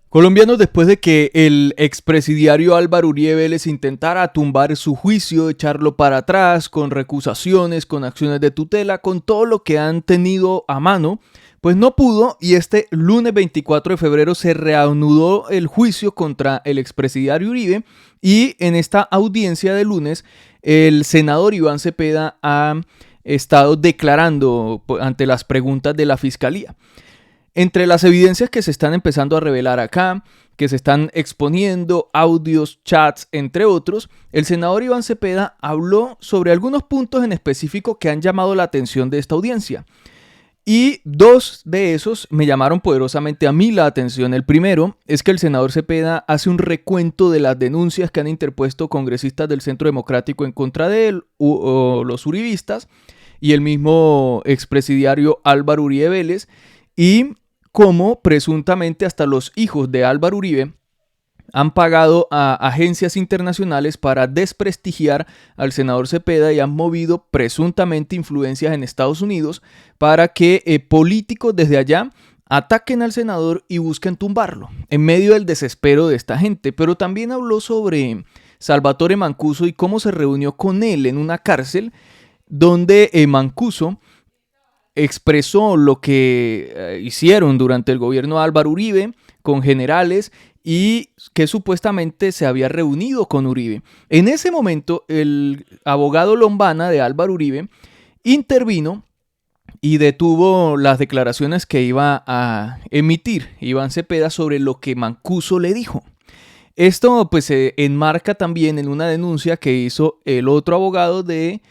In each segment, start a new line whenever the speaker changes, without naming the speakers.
Colombianos, después de que el expresidiario Álvaro Uribe Vélez intentara tumbar su juicio, echarlo para atrás, con recusaciones, con acciones de tutela, con todo lo que han tenido a mano, pues no pudo, y este lunes 24 de febrero se reanudó el juicio contra el expresidiario Uribe, y en esta audiencia de lunes el senador Iván Cepeda ha estado declarando ante las preguntas de la fiscalía. Entre las evidencias que se están empezando a revelar acá, que se están exponiendo, audios, chats, entre otros, el senador Iván Cepeda habló sobre algunos puntos en específico que han llamado la atención de esta audiencia. Y dos de esos me llamaron poderosamente a mí la atención. El primero es que el senador Cepeda hace un recuento de las denuncias que han interpuesto congresistas del Centro Democrático en contra de él, o los uribistas, y el mismo expresidiario Álvaro Uribe Vélez, y cómo presuntamente hasta los hijos de Álvaro Uribe han pagado a agencias internacionales para desprestigiar al senador Cepeda y han movido presuntamente influencias en Estados Unidos para que políticos desde allá ataquen al senador y busquen tumbarlo, en medio del desespero de esta gente. Pero también habló sobre Salvatore Mancuso y cómo se reunió con él en una cárcel donde Mancuso expresó lo que hicieron durante el gobierno de Álvaro Uribe con generales y que supuestamente se había reunido con Uribe. En ese momento, el abogado Lombana de Álvaro Uribe intervino y detuvo las declaraciones que iba a emitir Iván Cepeda sobre lo que Mancuso le dijo. Esto pues se enmarca también en una denuncia que hizo el otro abogado de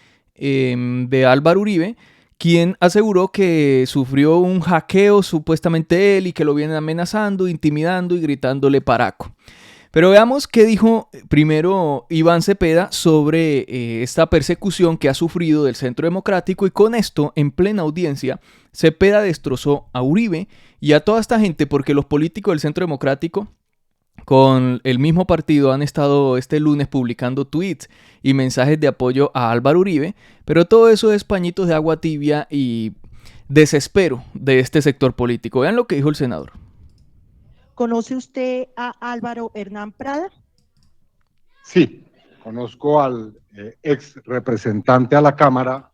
Álvaro Uribe, quien aseguró que sufrió un hackeo supuestamente él y que lo vienen amenazando, intimidando y gritándole paraco. Pero veamos qué dijo primero Iván Cepeda sobre esta persecución que ha sufrido del Centro Democrático, y con esto, en plena audiencia, Cepeda destrozó a Uribe y a toda esta gente porque los políticos del Centro Democrático con el mismo partido han estado este lunes publicando tweets y mensajes de apoyo a Álvaro Uribe, pero todo eso es pañitos de agua tibia y desespero de este sector político. Vean lo que dijo el senador.
¿Conoce usted a Álvaro Hernán Prada?
Sí, conozco al ex representante a la Cámara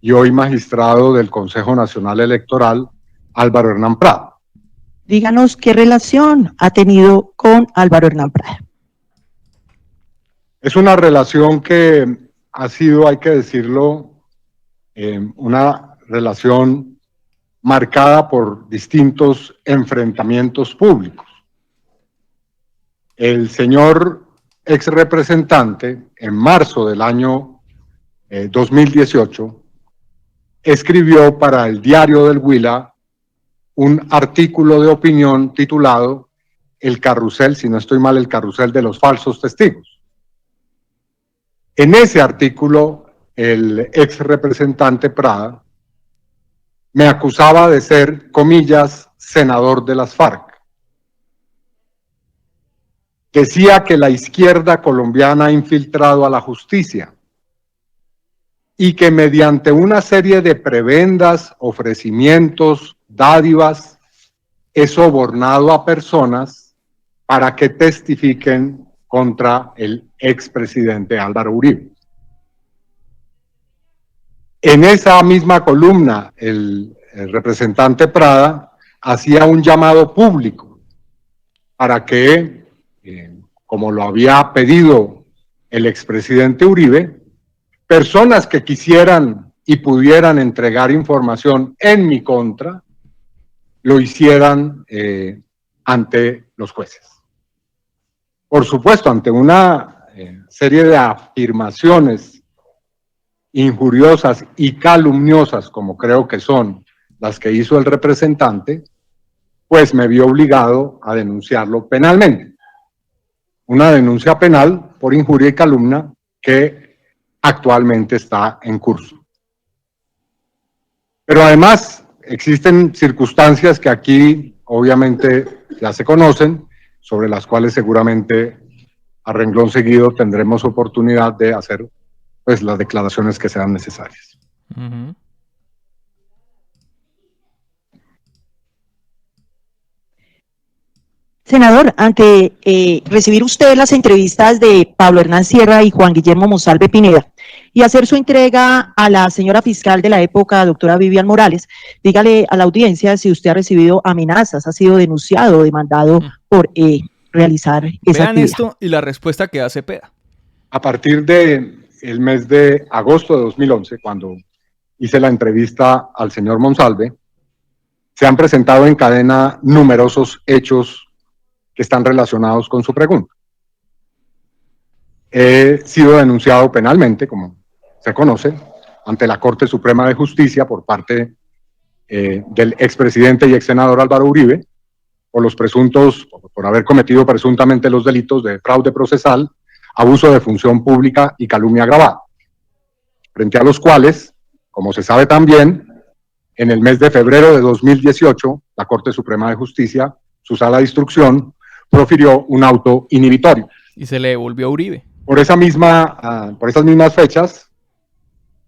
y hoy magistrado del Consejo Nacional Electoral, Álvaro Hernán Prada.
Díganos qué relación ha tenido con Álvaro Hernán Prada.
Es una relación que ha sido, hay que decirlo, una relación marcada por distintos enfrentamientos públicos. El señor ex representante, en marzo del año 2018, escribió para el Diario del Huila un artículo de opinión titulado El carrusel, si no estoy mal, el carrusel de los falsos testigos. En ese artículo, el ex representante Prada me acusaba de ser, comillas, senador de las FARC. Decía que la izquierda colombiana ha infiltrado a la justicia y que mediante una serie de prebendas, ofrecimientos, dádivas, he sobornado a personas para que testifiquen contra el expresidente Álvaro Uribe. En esa misma columna, el representante Prada hacía un llamado público para que, como lo había pedido el expresidente Uribe, personas que quisieran y pudieran entregar información en mi contra, lo hicieran ante los jueces. Por supuesto, ante una serie de afirmaciones injuriosas y calumniosas, como creo que son las que hizo el representante, pues me vi obligado a denunciarlo penalmente. Una denuncia penal por injuria y calumnia que actualmente está en curso. Pero además existen circunstancias que aquí obviamente ya se conocen, sobre las cuales seguramente a renglón seguido tendremos oportunidad de hacer pues las declaraciones que sean necesarias. Uh-huh.
Senador, ante recibir usted las entrevistas de Pablo Hernán Sierra y Juan Guillermo Monsalve Pineda y hacer su entrega a la señora fiscal de la época, doctora Vivian Morales, dígale a la audiencia si usted ha recibido amenazas, ha sido denunciado o demandado por realizar esa
Vean
actividad.
esto y la respuesta que da Cepeda.
A partir del mes de agosto de 2011, cuando hice la entrevista al señor Monsalve, se han presentado en cadena numerosos hechos que están relacionados con su pregunta. He sido denunciado penalmente, como se conoce, ante la Corte Suprema de Justicia por parte del expresidente y ex senador Álvaro Uribe, por haber cometido presuntamente los delitos de fraude procesal, abuso de función pública y calumnia agravada, frente a los cuales, como se sabe también, en el mes de febrero de 2018, la Corte Suprema de Justicia, su sala de instrucción, profirió un auto inhibitorio.
Y se le devolvió a Uribe.
Por esas mismas fechas,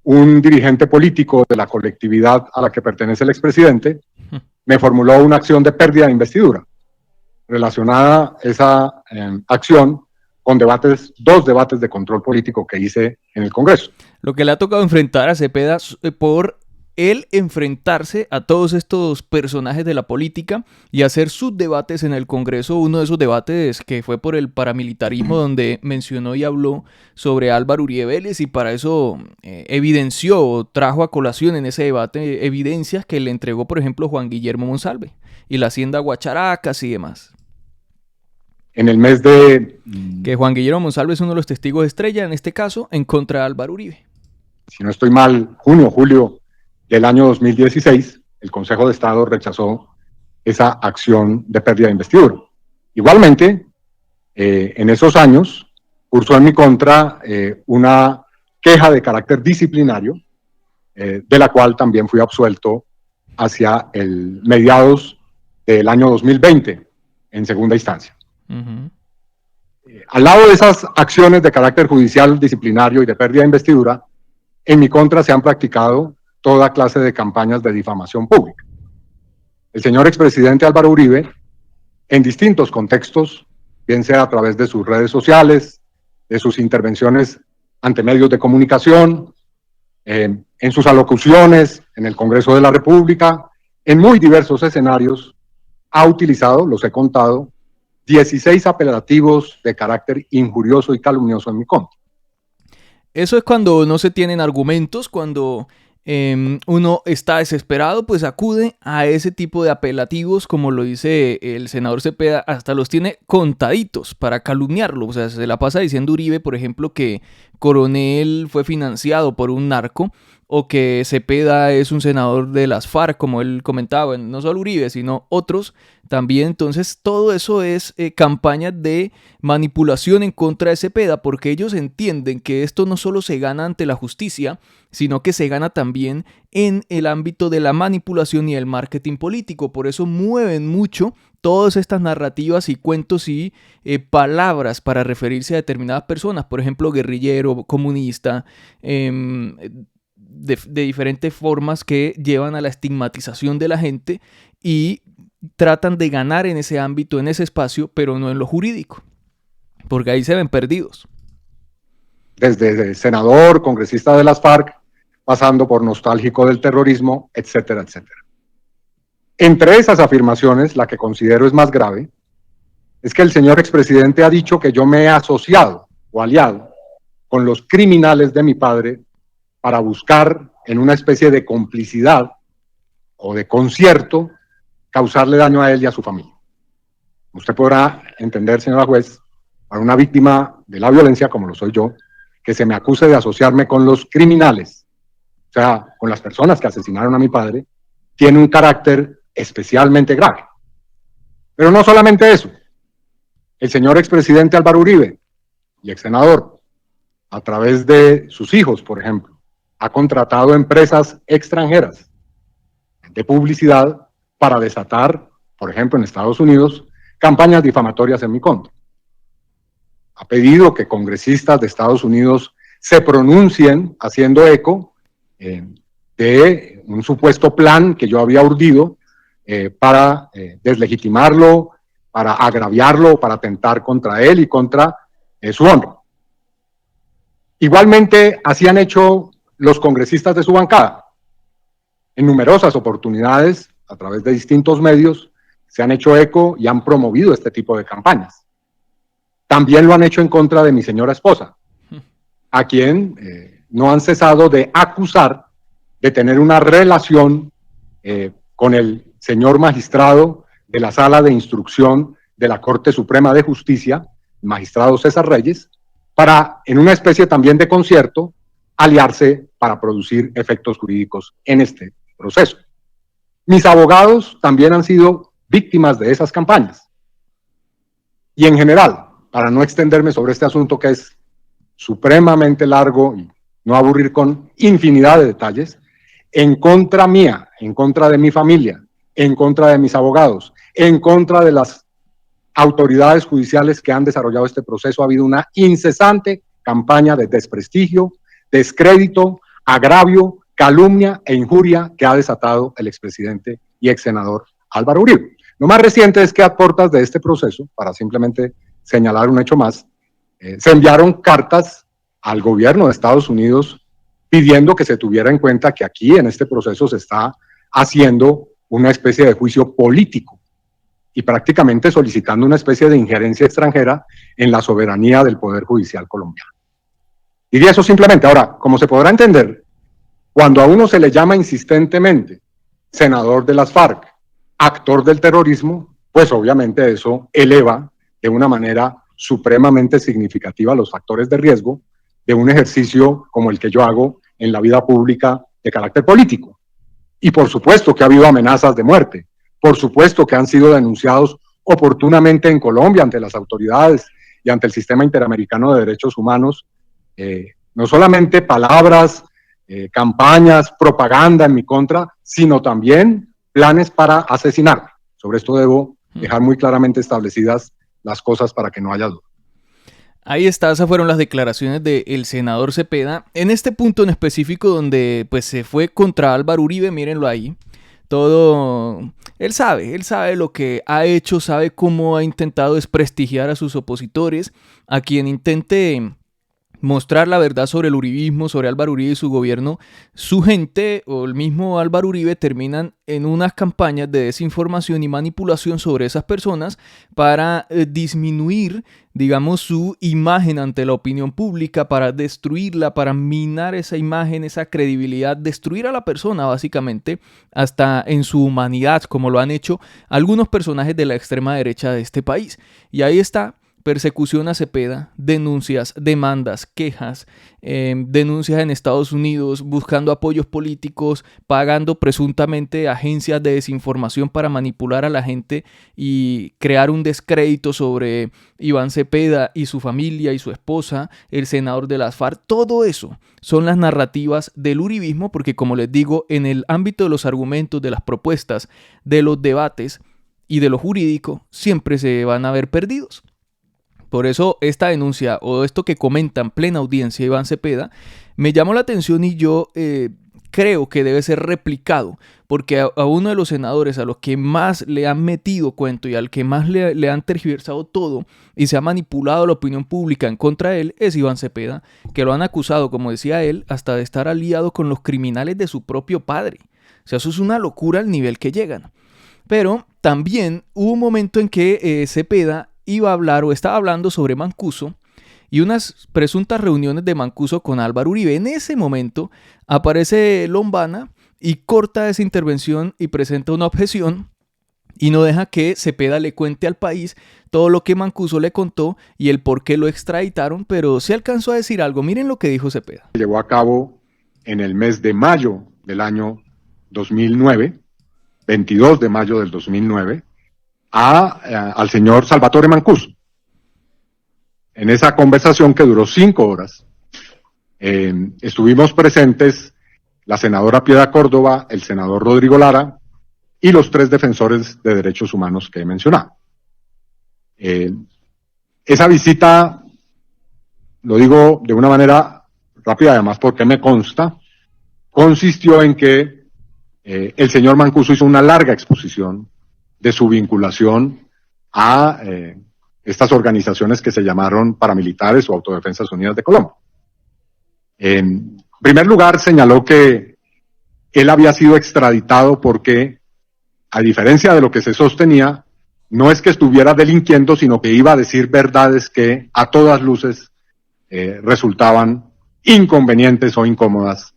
un dirigente político de la colectividad a la que pertenece el expresidente me formuló una acción de pérdida de investidura, relacionada esa acción con dos debates de control político que hice en el Congreso.
Lo que le ha tocado enfrentar a Cepeda por él enfrentarse a todos estos personajes de la política y hacer sus debates en el Congreso. Uno de esos debates que fue por el paramilitarismo, donde mencionó y habló sobre Álvaro Uribe Vélez, y para eso evidenció o trajo a colación en ese debate evidencias que le entregó, por ejemplo, Juan Guillermo Monsalve y la hacienda Guacharacas y demás.
En el mes de...
Que Juan Guillermo Monsalve es uno de los testigos estrella, en este caso, en contra de Álvaro Uribe.
Si no estoy mal, julio del año 2016, el Consejo de Estado rechazó esa acción de pérdida de investidura. Igualmente, en esos años, cursó en mi contra una queja de carácter disciplinario, de la cual también fui absuelto hacia el mediados del año 2020, en segunda instancia. Al lado de esas acciones de carácter judicial, disciplinario y de pérdida de investidura, en mi contra se han practicado toda clase de campañas de difamación pública. El señor expresidente Álvaro Uribe, en distintos contextos, bien sea a través de sus redes sociales, de sus intervenciones ante medios de comunicación, en sus alocuciones en el Congreso de la República, en muy diversos escenarios, ha utilizado, los he contado, 16 apelativos de carácter injurioso y calumnioso en mi contra.
Eso es cuando no se tienen argumentos, cuando uno está desesperado, pues acude a ese tipo de apelativos, como lo dice el senador Cepeda, hasta los tiene contaditos para calumniarlo. O sea, se la pasa diciendo Uribe, por ejemplo, que Coronel fue financiado por un narco, o que Cepeda es un senador de las FARC, como él comentaba, no solo Uribe, sino otros también. Entonces, todo eso es campaña de manipulación en contra de Cepeda, porque ellos entienden que esto no solo se gana ante la justicia, sino que se gana también en el ámbito de la manipulación y el marketing político. Por eso mueven mucho todas estas narrativas y cuentos y palabras para referirse a determinadas personas, por ejemplo, guerrillero, comunista, de diferentes formas que llevan a la estigmatización de la gente y tratan de ganar en ese ámbito, en ese espacio, pero no en lo jurídico, porque ahí se ven perdidos.
Desde senador, congresista de las FARC, pasando por nostálgico del terrorismo, etcétera, etcétera. Entre esas afirmaciones, la que considero es más grave, es que el señor expresidente ha dicho que yo me he asociado o aliado con los criminales de mi padre para buscar, en una especie de complicidad o de concierto, causarle daño a él y a su familia. Usted podrá entender, señora juez, para una víctima de la violencia, como lo soy yo, que se me acuse de asociarme con los criminales, o sea, con las personas que asesinaron a mi padre, tiene un carácter especialmente grave. Pero no solamente eso. El señor expresidente Álvaro Uribe y ex senador, a través de sus hijos, por ejemplo, ha contratado empresas extranjeras de publicidad para desatar, por ejemplo, en Estados Unidos, campañas difamatorias en mi contra. Ha pedido que congresistas de Estados Unidos se pronuncien haciendo eco de un supuesto plan que yo había urdido para deslegitimarlo para agraviarlo o para atentar contra él y contra su honra. Igualmente, así han hecho los congresistas de su bancada. En numerosas oportunidades, a través de distintos medios, se han hecho eco y han promovido este tipo de campañas. También lo han hecho en contra de mi señora esposa, a quien no han cesado de acusar de tener una relación con el señor magistrado de la Sala de Instrucción de la Corte Suprema de Justicia, el magistrado César Reyes, para, en una especie también de concierto, aliarse para producir efectos jurídicos en este proceso. Mis abogados también han sido víctimas de esas campañas. Y en general, para no extenderme sobre este asunto que es supremamente largo y no aburrir con infinidad de detalles, en contra mía, en contra de mi familia, en contra de mis abogados, en contra de las autoridades judiciales que han desarrollado este proceso, ha habido una incesante campaña de desprestigio, descrédito, agravio, calumnia e injuria que ha desatado el expresidente y exsenador Álvaro Uribe. Lo más reciente es que a puertas de este proceso, para simplemente señalar un hecho más, se enviaron cartas al gobierno de Estados Unidos pidiendo que se tuviera en cuenta que aquí en este proceso se está haciendo una especie de juicio político y prácticamente solicitando una especie de injerencia extranjera en la soberanía del Poder Judicial colombiano. Diría eso simplemente. Ahora, como se podrá entender, cuando a uno se le llama insistentemente senador de las FARC, actor del terrorismo, pues obviamente eso eleva de una manera supremamente significativa los factores de riesgo de un ejercicio como el que yo hago en la vida pública de carácter político. Y por supuesto que ha habido amenazas de muerte, por supuesto que han sido denunciados oportunamente en Colombia ante las autoridades y ante el Sistema Interamericano de Derechos Humanos, no solamente palabras, campañas, propaganda en mi contra, sino también planes para asesinarme. Sobre esto debo dejar muy claramente establecidas las cosas para que no haya duda.
Ahí está, esas fueron las declaraciones del senador Cepeda. En este punto en específico donde pues se fue contra Álvaro Uribe, mírenlo ahí. Todo, él sabe lo que ha hecho, sabe cómo ha intentado desprestigiar a sus opositores, a quien intente mostrar la verdad sobre el uribismo, sobre Álvaro Uribe y su gobierno. Su gente o el mismo Álvaro Uribe terminan en unas campañas de desinformación y manipulación sobre esas personas para disminuir, digamos, su imagen ante la opinión pública, para destruirla, para minar esa imagen, esa credibilidad, destruir a la persona básicamente hasta en su humanidad, como lo han hecho algunos personajes de la extrema derecha de este país. Y ahí está. Persecución a Cepeda, denuncias, demandas, quejas, denuncias en Estados Unidos, buscando apoyos políticos, pagando presuntamente agencias de desinformación para manipular a la gente y crear un descrédito sobre Iván Cepeda y su familia y su esposa, el senador de las FARC. Todo eso son las narrativas del uribismo, porque como les digo, en el ámbito de los argumentos, de las propuestas, de los debates y de lo jurídico, siempre se van a ver perdidos. Por eso esta denuncia o esto que comenta en plena audiencia Iván Cepeda me llamó la atención y yo creo que debe ser replicado, porque a uno de los senadores a los que más le han metido cuento y al que más le han tergiversado todo y se ha manipulado la opinión pública en contra de él es Iván Cepeda, que lo han acusado, como decía él, hasta de estar aliado con los criminales de su propio padre. O sea, eso es una locura al nivel que llegan. Pero también hubo un momento en que Cepeda iba a hablar o estaba hablando sobre Mancuso y unas presuntas reuniones de Mancuso con Álvaro Uribe. En ese momento aparece Lombana y corta esa intervención y presenta una objeción y no deja que Cepeda le cuente al país todo lo que Mancuso le contó y el por qué lo extraditaron, pero se alcanzó a decir algo. Miren lo que dijo Cepeda.
Llevó a cabo en el mes de mayo del año 2009, 22 de mayo del 2009, al señor Salvatore Mancuso. En esa conversación que duró 5 horas, estuvimos presentes la senadora Piedad Córdoba, el senador Rodrigo Lara y los 3 defensores de derechos humanos que he mencionado. Esa visita, lo digo de una manera rápida además porque me consta, consistió en que el señor Mancuso hizo una larga exposición de su vinculación a estas organizaciones que se llamaron paramilitares o Autodefensas Unidas de Colombia. En primer lugar, señaló que él había sido extraditado porque, a diferencia de lo que se sostenía, no es que estuviera delinquiendo, sino que iba a decir verdades que a todas luces resultaban inconvenientes o incómodas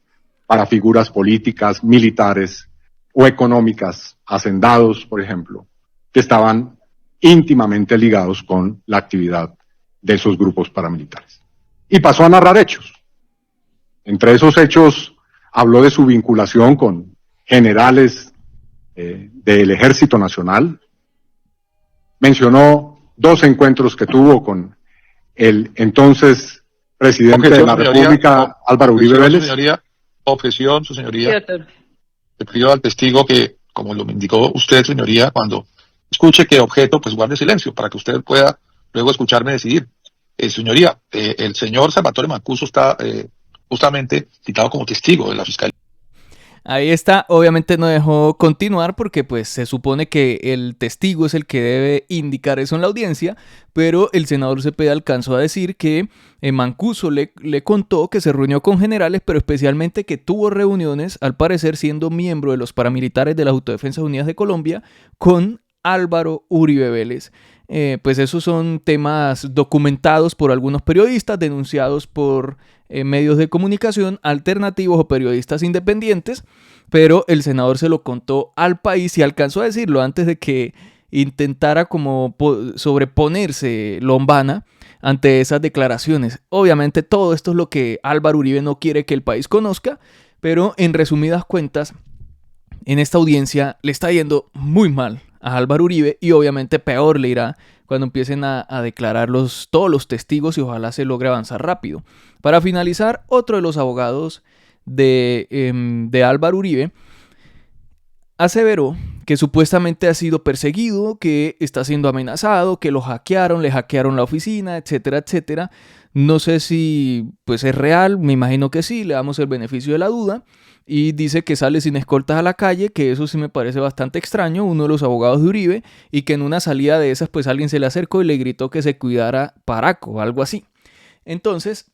para figuras políticas, militares o económicas, hacendados, por ejemplo, que estaban íntimamente ligados con la actividad de esos grupos paramilitares. Y pasó a narrar hechos. Entre esos hechos habló de su vinculación con generales del Ejército Nacional, mencionó 2 encuentros que tuvo con el entonces presidente de la República, Álvaro Uribe Vélez.
Objeción, su señoría. Le pido al testigo que, como lo indicó usted, señoría, cuando escuche que objeto, pues guarde silencio, para que usted pueda luego escucharme decidir. Señoría, el señor Salvatore Mancuso está justamente citado como testigo de la Fiscalía.
Ahí está, obviamente no dejó continuar porque pues se supone que el testigo es el que debe indicar eso en la audiencia, pero el senador Cepeda alcanzó a decir que Mancuso le contó que se reunió con generales, pero especialmente que tuvo reuniones, al parecer siendo miembro de los paramilitares de las Autodefensas Unidas de Colombia, con Álvaro Uribe Vélez. Pues esos son temas documentados por algunos periodistas, denunciados por medios de comunicación alternativos o periodistas independientes, pero el senador se lo contó al país y alcanzó a decirlo antes de que intentara como sobreponerse Lombana ante esas declaraciones. Obviamente todo esto es lo que Álvaro Uribe no quiere que el país conozca, pero en resumidas cuentas, en esta audiencia le está yendo muy mal a Álvaro Uribe y obviamente peor le irá cuando empiecen a declarar todos los testigos y ojalá se logre avanzar rápido. Para finalizar, otro de los abogados de Álvaro Uribe aseveró que supuestamente ha sido perseguido, que está siendo amenazado, que lo hackearon, le hackearon la oficina, etcétera, etcétera. No sé si pues es real, me imagino que sí, le damos el beneficio de la duda. Y dice que sale sin escoltas a la calle, que eso sí me parece bastante extraño, uno de los abogados de Uribe, y que en una salida de esas pues alguien se le acercó y le gritó que se cuidara Paraco o algo así. Entonces,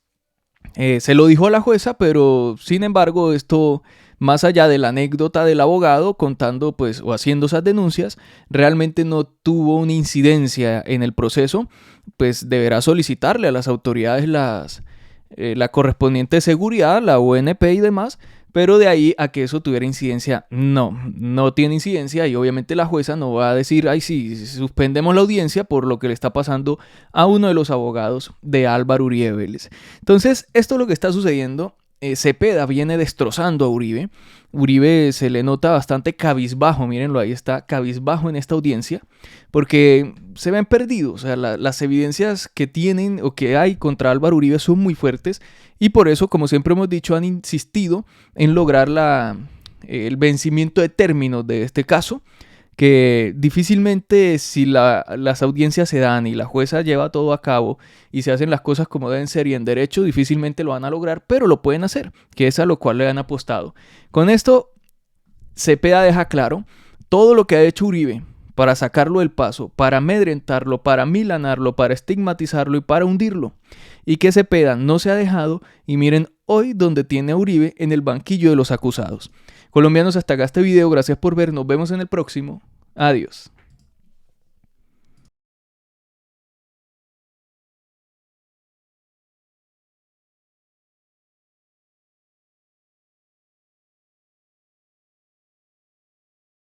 se lo dijo a la jueza, pero sin embargo esto, más allá de la anécdota del abogado contando pues o haciendo esas denuncias, realmente no tuvo una incidencia en el proceso, pues deberá solicitarle a las autoridades la correspondiente seguridad, la ONP y demás, pero de ahí a que eso tuviera incidencia, no tiene incidencia y obviamente la jueza no va a decir, ay sí, suspendemos la audiencia por lo que le está pasando a uno de los abogados de Álvaro Uribe Vélez. Entonces, esto es lo que está sucediendo. Cepeda viene destrozando a Uribe. Uribe se le nota bastante cabizbajo, mírenlo, ahí está, cabizbajo en esta audiencia, porque se ven perdidos, o sea, las evidencias que tienen o que hay contra Álvaro Uribe son muy fuertes y por eso, como siempre hemos dicho, han insistido en lograr el vencimiento de términos de este caso, que difícilmente si las audiencias se dan y la jueza lleva todo a cabo y se hacen las cosas como deben ser y en derecho, difícilmente lo van a lograr, pero lo pueden hacer, que es a lo cual le han apostado. Con esto, Cepeda deja claro todo lo que ha hecho Uribe para sacarlo del paso, para amedrentarlo, para milanarlo, para estigmatizarlo y para hundirlo. Y que Cepeda no se ha dejado y miren hoy donde tiene a Uribe en el banquillo de los acusados. Colombianos, hasta acá este video, gracias por ver, nos vemos en el próximo, adiós.